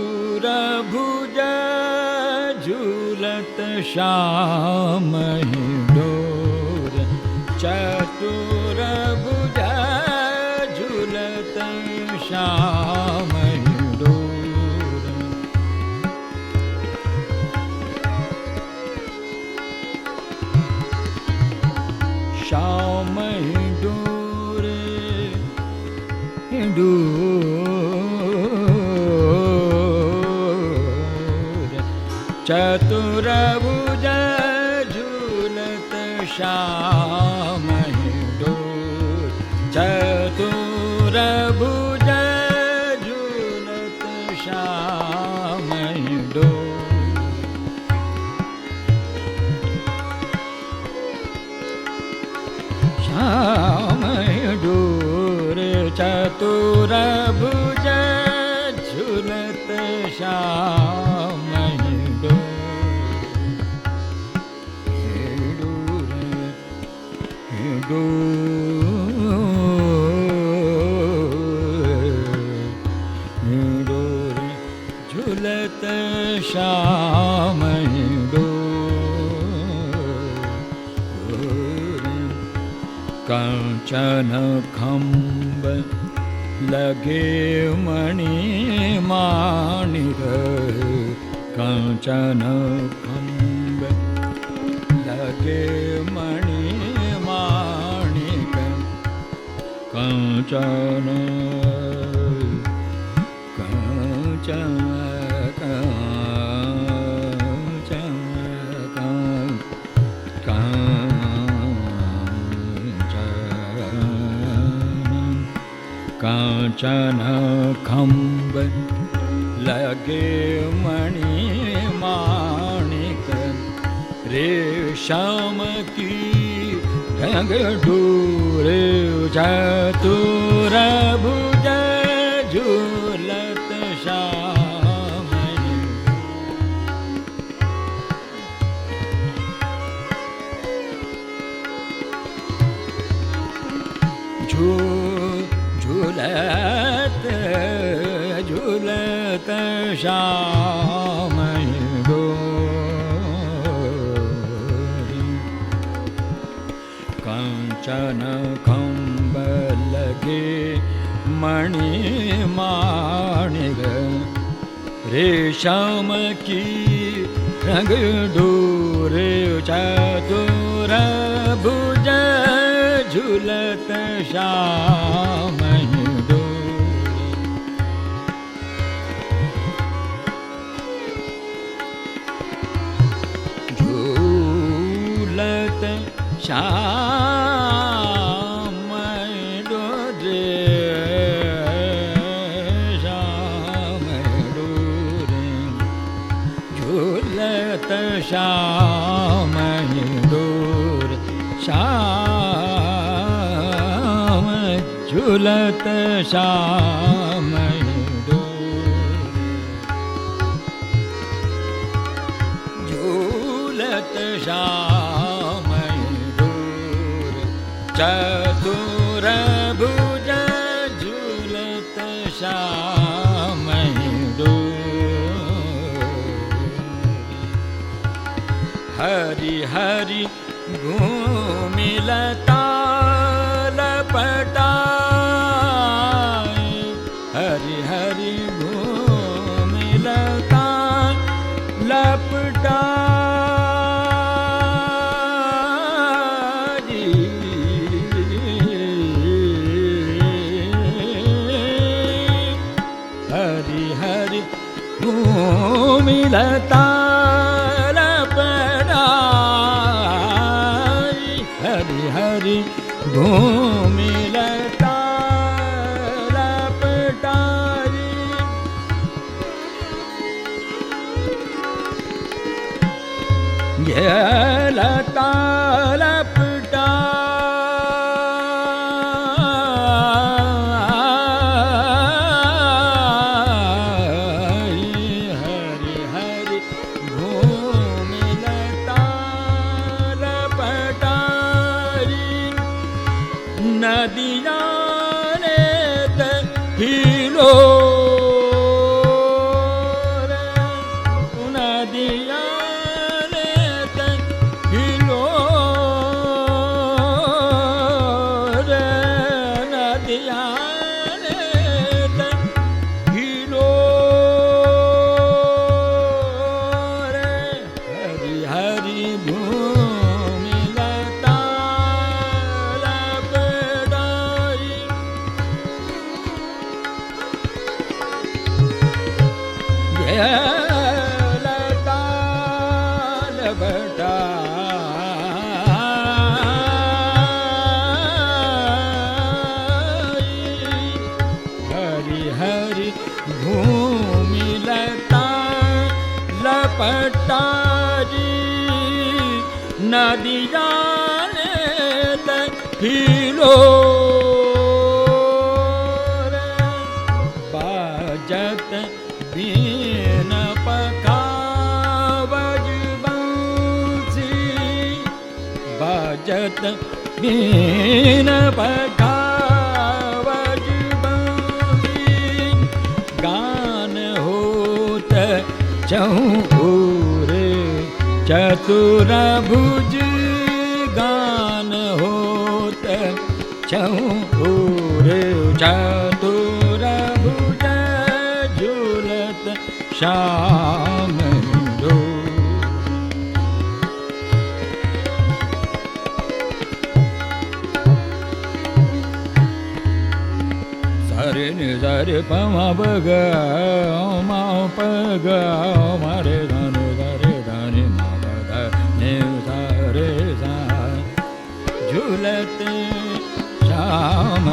चतुर्भुज झूलत श्याम डोर, चतुर्भुज झूलत श्याम डोर। श्याम डोर चतुर्भुज झूलत श्याम डोर, चतुर्भुज झूलत श्याम डोर। श्याम डोर चतुर्भुज झूलत श्याम डोर झूलत श्याम डोर। कंचन खंब लगे मणि माणिक, कंचन खंब लगे मणि माणिक, कंचन कंचन कंचन खंब लगे मणि माणिक, रेशम की रंग डोर चतुर्भुज झूलत श्याम झूलत झूलत श्याम डोर। कंचन खंब लगे मणि माणिक, रेशम की रंग डोर चतुर्भुज झूलत श्याम डोर। झूलत श्याम डोरे श्याम डोरे झूलत श्याम डोरे श्याम झूलत श्याम श्याम दूर चतुर भुज झूलत श्याम दूर हरि हरि घूमिलता लपटाए हरि हरि घूमिलता लपटा मिलता लपटाई हरि हरि घूमिलता लपटाई लता नदिया रे हिलो रे नदिया रे हिलो रे नदिया रे हिलो रे हरि हरि लता लपटाई हरि हरि घूमिलता लपटाई नदिया हिलो बाजत बीन पखावज बंसी बाजत बीन पखावज बंसी गान होत चौर चतुर भुज गान होत चौर चतुर भुज झूलत श्याम सरे नि सरे पमा बग मा पग मारे धनु सरे धनि मा बग नि सरे सा झूलत श्याम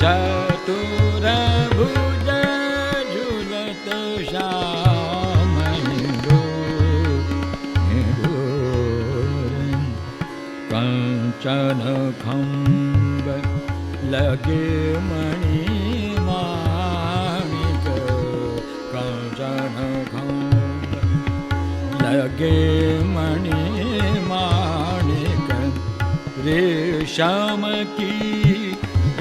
चतुर भुज झूलत श्याम कंचन खंब लगे मणि माणिक कंचन खंब लगे मणि माणिक रेशम की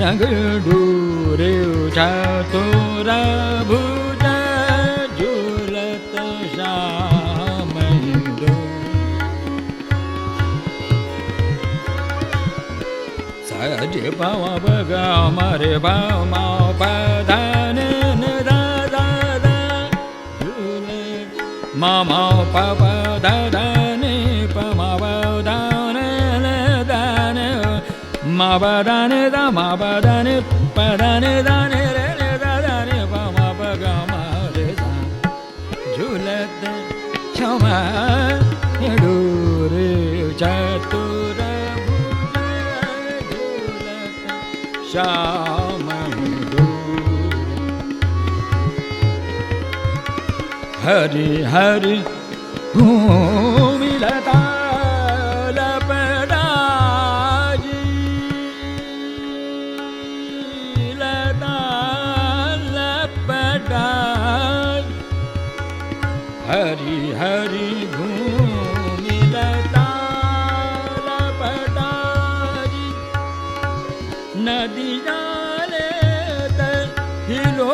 रंग डोरे चतुर भुज झूलत श्याम सज पव बग मरे मा पधन मा पप धन पमा पधन दन मा बदन द मा बदन पदन दन रे दन पमा बग मरे झूलत श्याम चतुर्भुज झूलत श्याम हरि हरि भूमिलता लपदाजी लता लपदाज हरि हरि भूमिलता लपदाजी नदी जाले हिलो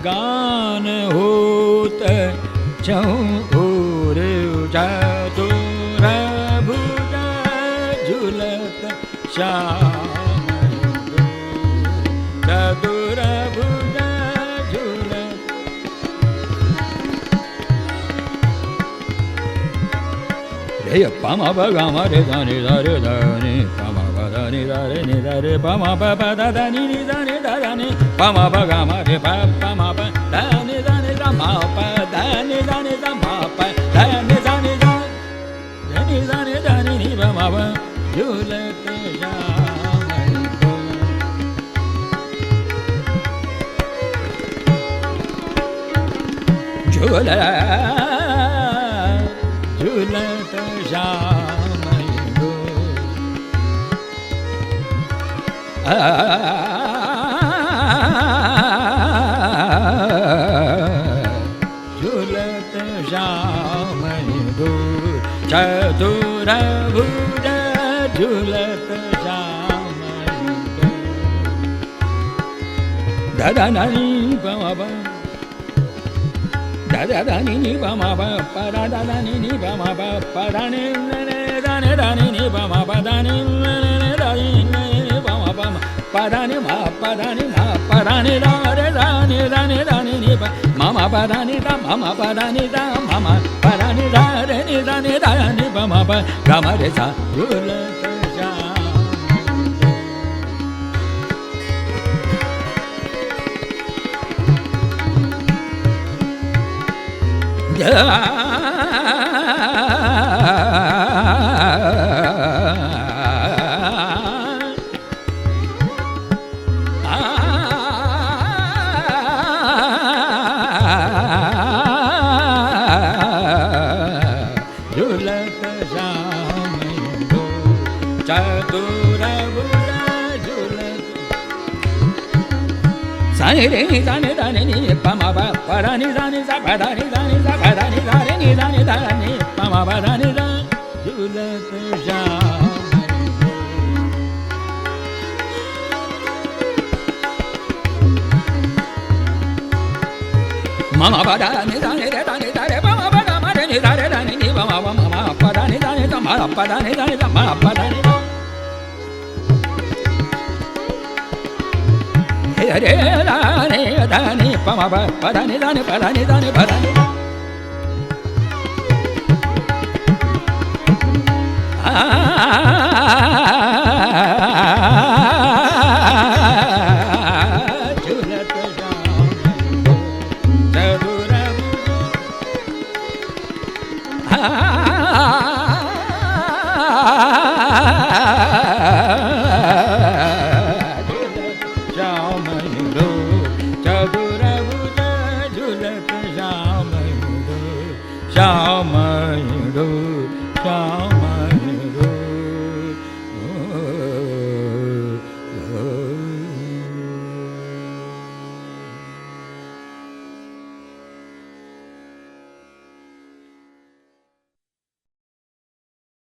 गान होत चौर चतुर्भुज झूलत श्याम चतुर्भुज झूलत रे पमा बगा रे दानी दारे दानी पमा बदानी दारे नि दारे पमा बदा दानी नि दानी दानी पमा बगा रे पमा दानी दानी मा पा दानी दानी मा पा दानी दानी दानी दानी दानी नि पमा बा झूलत श्याम झूलत झूलत श्याम झूलत श्याम चतुर्भुज झूलत श्याम दादा नानी बाबा दादा दानी नि बामा परा दादा नि बामा परा ने दाने दानी नि बामा दानी दानी बामा परा ने मा परा ने दारे दाने दाने दानी नि मामा परा ने दा मामा परा ने दा मामा परा ने दारे नि दाने दानी बामा गामा रे सा झूलत झूलत श्याम चतुर्भुज झूलत सानी रे नि दाने दाने नि पमा बा परा नि दाने सा पदा नि दाने सा पदा नि दारे नि दाने दाने पमा बा दाने दा झूलत श्याम मामा पदा नि दाने रे दाने दारे पमा बा गा मारे नि दारे दाने नि पमा बा मामा पदा नि दाने सा मा पदा नि दाने सा मा पदा नि रे दाने दाने पमा पदा नि दाने पदा नि दाने पदा नि झूलत श्याम श्याम